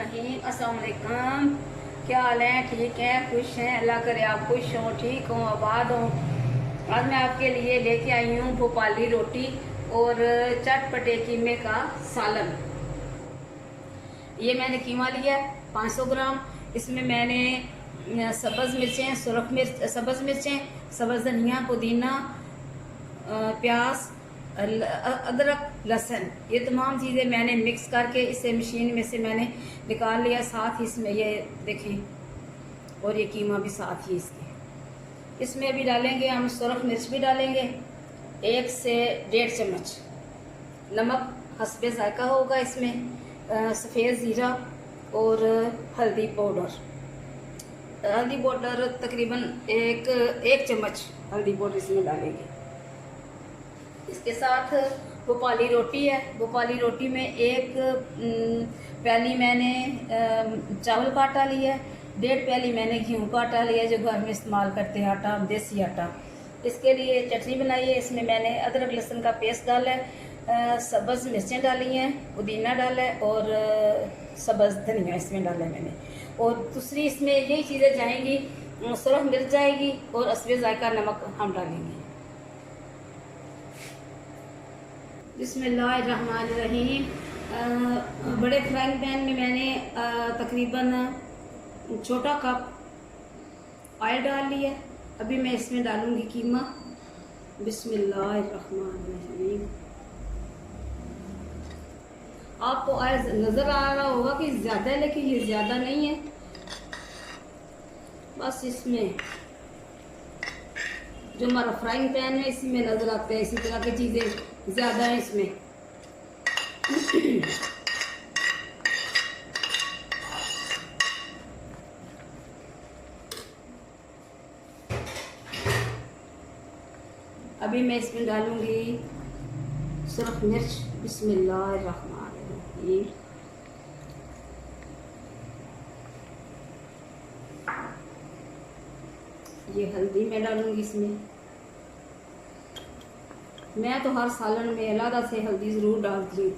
रहीम। अस्सलाम वालेकुम। क्या हाल है? ठीक है, खुश हैं? अल्लाह करे आप खुश हों, ठीक हों, आबाद हों। आज मैं आपके लिए लेके आई हूँ भोपाली रोटी और चटपटे कीमे का सालन। ये मैंने कीमा लिया 500 ग्राम। इसमें मैंने सब्ज़ मिर्चें, सुरख मिर्च, सब्ज़ मिर्चें, सब्ज़ धनिया, पुदीना, प्याज, अदरक, लहसुन, ये तमाम चीज़ें मैंने मिक्स करके इसे मशीन में से मैंने निकाल लिया। साथ ही इसमें ये देखें, और ये कीमा भी साथ ही इसके इसमें भी डालेंगे हम। सुरख मिर्च भी डालेंगे 1 से 1.5 चम्मच। नमक हस्बे जायका होगा इसमें। सफ़ेद ज़ीरा और हल्दी पाउडर। हल्दी पाउडर तकरीबन एक चम्मच हल्दी पाउडर इसमें डालेंगे। इसके साथ भोपाली रोटी है। भोपाली रोटी में एक प्याली मैंने चावल का आटा लिया है, 1.5 प्याली मैंने गेहूँ का आटा लिया जो घर में इस्तेमाल करते हैं, आटा, देसी आटा। इसके लिए चटनी बनाई है। इसमें मैंने अदरक लहसुन का पेस्ट डाला है, सब्ज़ मिर्चें डाली हैं, पुदीना डाला है और सब्ज़ धनिया इसमें डाला है मैंने। और दूसरी इसमें यही चीज़ें जाएंगी, सुरख मिर्च जाएगी और हस्बे जायका नमक हम डालेंगे। बिस्मिल्लाहिर्रहमानिर्रहीम। बड़े फ्राइंग पैन में मैंने तकरीबन छोटा कप ऑयल डाल लिया। अभी मैं इसमें डालूंगी कीमा। बिस्मिल्लाहिर्रहमानिर्रहीम। आपको ऑयल नज़र आ रहा होगा कि ज़्यादा है, लेकिन ये ज़्यादा नहीं है। बस इसमें जो हमारा फ्राइंग पैन है इसी में नज़र आते हैं, इसी तरह की चीज़ें ज़्यादा हैं इसमें। अभी मैं इसमें डालूंगी सुरख मिर्च। बिस्मिल्लाहिर्रहमानिर्रहीम। ये हल्दी मैं डालूंगी इसमें। मैं तो हर सालन में अलग से हल्दी ज़रूर डालती हूँ,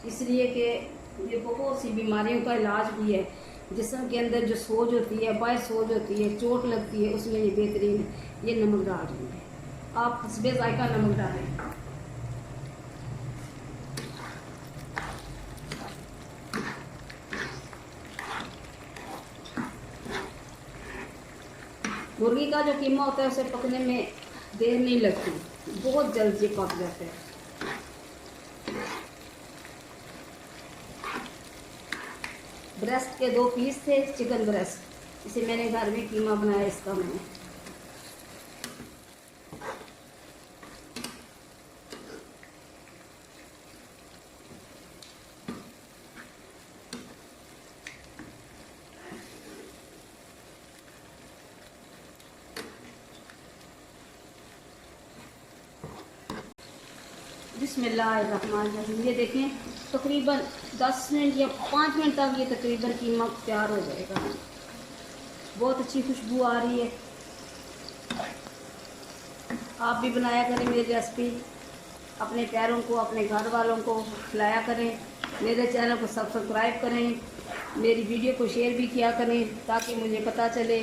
इसलिए कि ये बहुत सी बीमारियों का इलाज भी है। जिस्म के अंदर जो सोज होती है, बाहर सोज होती है, चोट लगती है, उसमें ये बेहतरीन है। ये नमक डाल रही है, आप हस्बे जायका नमक डालें। मुर्गी का जो कीमा होता है उसे पकने में देर नहीं लगती, बहुत जल्द ये पक जाता है। ब्रेस्ट के 2 पीस थे, चिकन ब्रेस्ट, इसे मैंने घर में कीमा बनाया इसका मैंने। बिस्मिल्लाहिर्रहमानिर्रहीम। ये देखें, तकरीबन 10 मिनट या 5 मिनट तक ये तकरीबन कीमा तैयार हो जाएगा। बहुत अच्छी खुशबू आ रही है। आप भी बनाया करें मेरी रेसिपी, अपने प्यारों को, अपने घर वालों को खिलाया करें। मेरे चैनल को सब्सक्राइब करें, मेरी वीडियो को शेयर भी किया करें, ताकि मुझे पता चले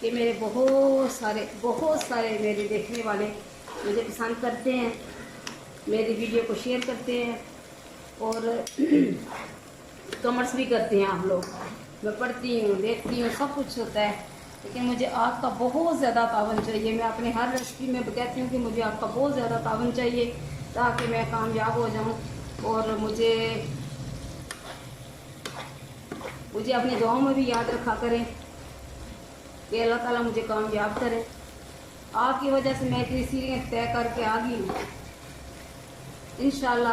कि मेरे बहुत सारे मेरे देखने वाले मुझे पसंद करते हैं, मेरी वीडियो को शेयर करते हैं और कमेंट्स भी करते हैं आप लोग। मैं पढ़ती हूँ, देखती हूँ, सब कुछ होता है, लेकिन मुझे आपका बहुत ज़्यादा तावन चाहिए। मैं अपने हर रेसिपी में कहती हूँ कि मुझे आपका बहुत ज़्यादा तावन चाहिए, ताकि मैं कामयाब हो जाऊँ। और मुझे अपनी दुआओं में भी याद रखा करें कि अल्लाह ताला मुझे कामयाब करे। आपकी वजह से मैं इतनी सीढ़ियाँ तय करके आ गई हूँ। इंशाल्लाह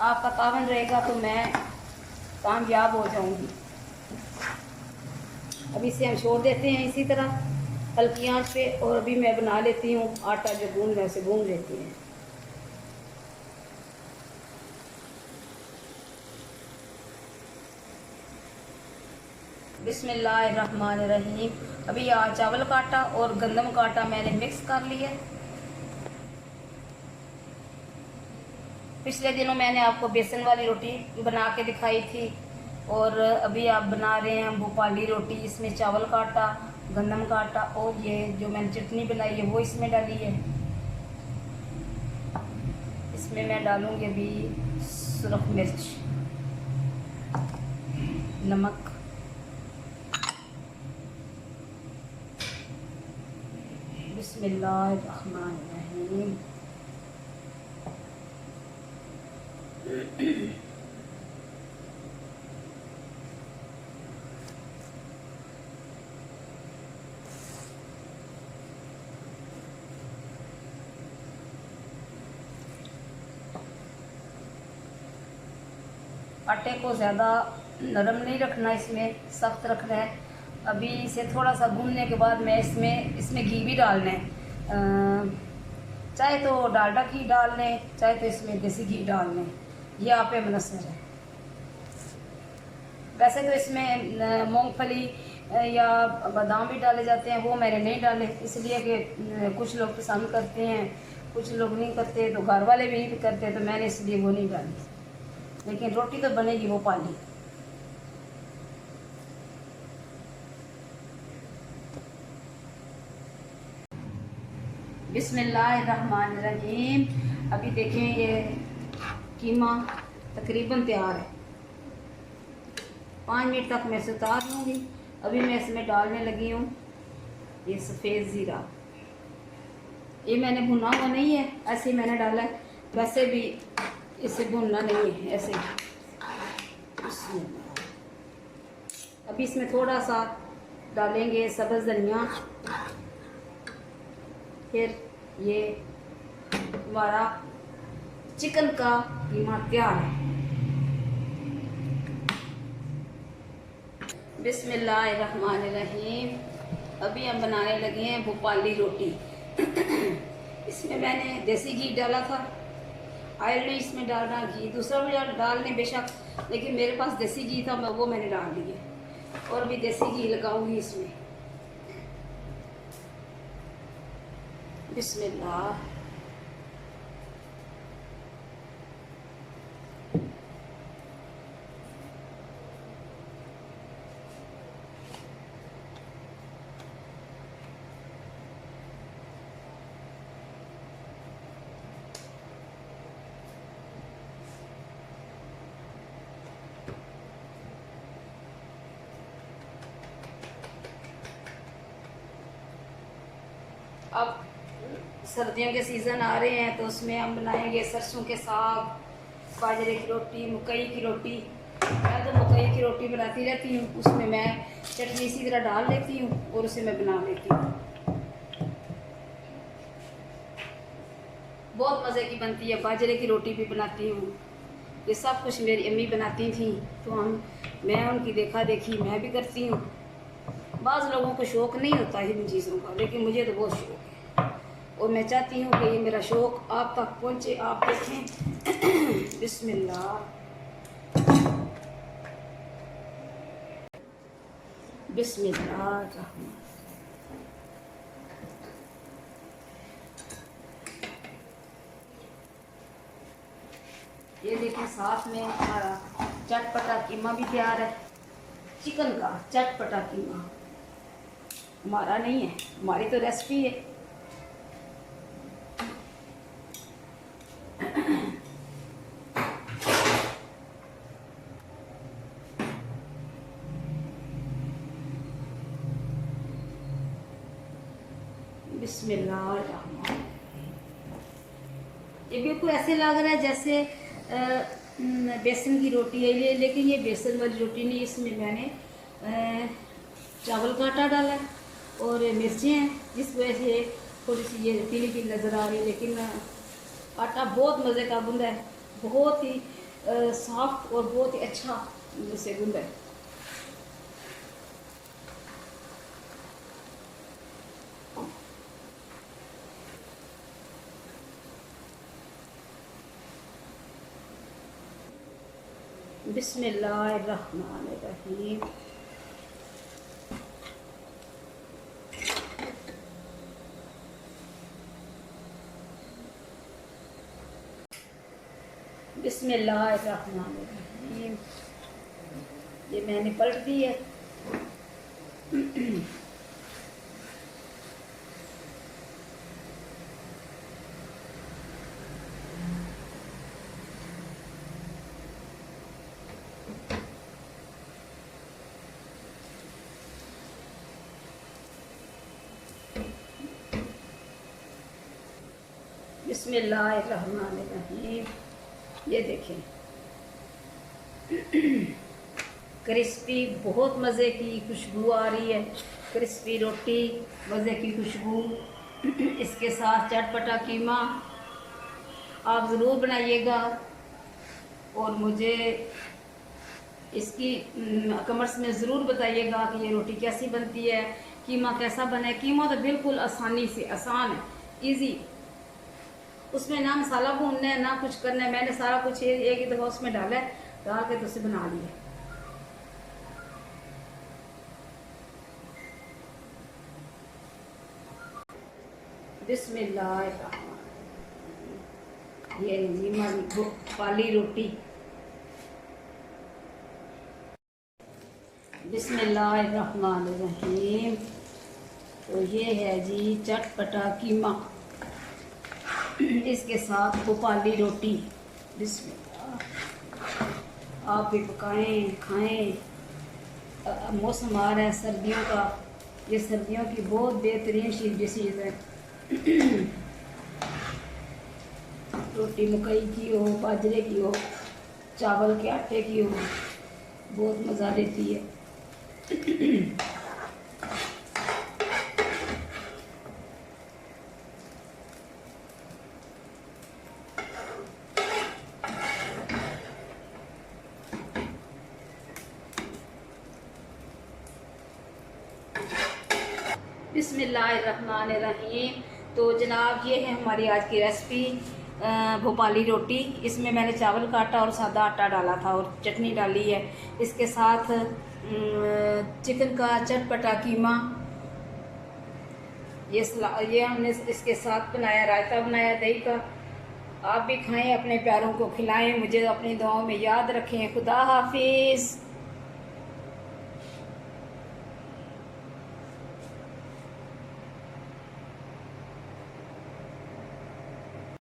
आपका तावन रहेगा तो मैं कामयाब हो जाऊंगी। अभी इसे हम छोड़ देते हैं इसी तरह हल्की आंच पे, और अभी मैं बना लेती हूँ आटा जो गूंद वैसे गूंद लेती हैं। बिस्मिल्लाहिर्रहमानिर्रहीम। अभी चावल का आटा और गंदम का आटा मैंने मिक्स कर लिया। पिछले दिनों मैंने आपको बेसन वाली रोटी बना के दिखाई थी, और अभी आप बना रहे हैं भोपाली रोटी। इसमें चावल का आटा, गंदम का आटा और ये जो मैंने चटनी बनाई है वो इसमें डाली है। इसमें मैं डालूँगी अभी सुरख मिर्च, नमक, बिस्मिल्लाहिर्रहमानिर्रहीम। आटे को ज़्यादा नरम नहीं रखना, इसमें सख्त रखना है। अभी इसे थोड़ा सा भूनने के बाद मैं इसमें घी भी डालना है। चाहे तो डालडा घी डाल लें, चाहे तो इसमें देसी घी डाल लें, ये आप पे मुनस्सर है। वैसे तो इसमें मूंगफली या बादाम भी डाले जाते हैं, वो मैंने नहीं डाले इसलिए कि कुछ लोग पसंद करते हैं, कुछ लोग नहीं करते, तो घर वाले भी नहीं करते, तो मैंने इसलिए वो नहीं डाली। लेकिन रोटी तो बनेगी वो पाली। बिस्मिल्लाहिर्रहमानिर्रहीम। अभी देखें ये कीमा तकरीबन तैयार है। 5 मिनट तक मैं इसे उतार लूँगी। अभी मैं इसमें डालने लगी हूँ ये सफ़ेद ज़ीरा। ये मैंने भुना हुआ नहीं है, ऐसे ही मैंने डाला है, वैसे भी इसे भुनना नहीं है, ऐसे ही। अभी इसमें थोड़ा सा डालेंगे सब्ज़ धनिया। फिर ये हमारा चिकन का कीमा तैयार है। बिस्मिल्लाहिर्रहमानिर्रहीम। अभी हम बनाने लगे हैं भोपाली रोटी। इसमें मैंने देसी घी डाला था, ऑयल नहीं इसमें डालना, घी दूसरा भी डालने बेशक, लेकिन मेरे पास देसी घी था, वो मैंने डाल दिया। और अभी देसी घी लगाऊंगी इसमें। बिस्मिल्लाह। अब सर्दियों के सीज़न आ रहे हैं तो उसमें हम बनाएंगे सरसों के साग, बाजरे की रोटी, मकई की रोटी। मैं तो मकई की रोटी बनाती रहती हूँ, उसमें मैं चटनी इसी तरह डाल लेती हूँ और उसे मैं बना लेती हूँ। बहुत मज़े की बनती है। बाजरे की रोटी भी बनाती हूँ। ये सब कुछ मेरी अम्मी बनाती थी, तो मैं उनकी देखा देखी मैं भी करती हूँ। बाज़ लोगों को शौक़ नहीं होता इन चीज़ों का, लेकिन मुझे तो बहुत शौक़ है और मैं चाहती हूँ कि ये मेरा शौक़ आप तक पहुँचे, आप देखें। बिस्मिल्लाह। बिस्मिल्लाह। ये देखें, साथ में हमारा चटपटा कीमा भी तैयार है। चिकन का चटपटा कीमा हमारा नहीं है, हमारी तो रेसिपी है। बिस्मिल्लाह। ये बिल्कुल ऐसे लग रहा है जैसे बेसन की रोटी है ये, लेकिन ये बेसन वाली रोटी नहीं। इसमें मैंने चावल का आटा डाला है और मिर्चें हैं, जिस वजह से थोड़ी सी ये पीली पीली नज़र आ रही है, लेकिन आटा बहुत मज़े का गूंदा है, बहुत ही सॉफ्ट और बहुत ही अच्छा से गूंदा है। बिस्मिल्लाहिर्रहमानिर्रहीम। बिस्मिल्लाहिर्रहमानिर्रहीम। ये मैंने पलट दी है। बिस्मिल्लाहिर्रहमानिर्रहीम। ये देखें क्रिस्पी, बहुत मज़े की खुशबू आ रही है। क्रिस्पी रोटी, मज़े की खुशबू, इसके साथ चटपटा कीमा। आप ज़रूर बनाइएगा और मुझे इसकी कमेंट्स में ज़रूर बताइएगा कि ये रोटी कैसी बनती है, कीमा कैसा बना है। कीमा तो बिल्कुल आसानी से आसान है, इजी। उसमें ना मसाला भूनना है ना कुछ करना है। मैंने सारा कुछ एक ही दफ़ा उसमें डाला है, डाल के तो उसे बना लिया। बिस्मिल्लाह। ये जी हमारी भोपाली रोटी। बिस्मिल्लाहिर्रहमानिर्रहीम। तो ये है जी चटपटा कीमा, इसके साथ भोपाली रोटी। बिस्मिल्लाह। आप भी पकाएं, खाएं। मौसम आ रहा है सर्दियों का, ये सर्दियों की बहुत बेहतरीन चीज़ है। रोटी मकई की हो, बाजरे की हो, चावल के आटे की हो, बहुत मज़ा देती है। बिस्मिल्लाहिर्रहमानिर्रहीम। तो जनाब ये है हमारी आज की रेसिपी, भोपाली रोटी। इसमें मैंने चावल का आटा और सादा आटा डाला था और चटनी डाली है। इसके साथ चिकन का चटपटा कीमा, ये हमने इसके साथ बनाया, रायता बनाया दही का। आप भी खाएं, अपने प्यारों को खिलाएं, मुझे अपनी दुआओं में याद रखें। खुदा हाफिज़।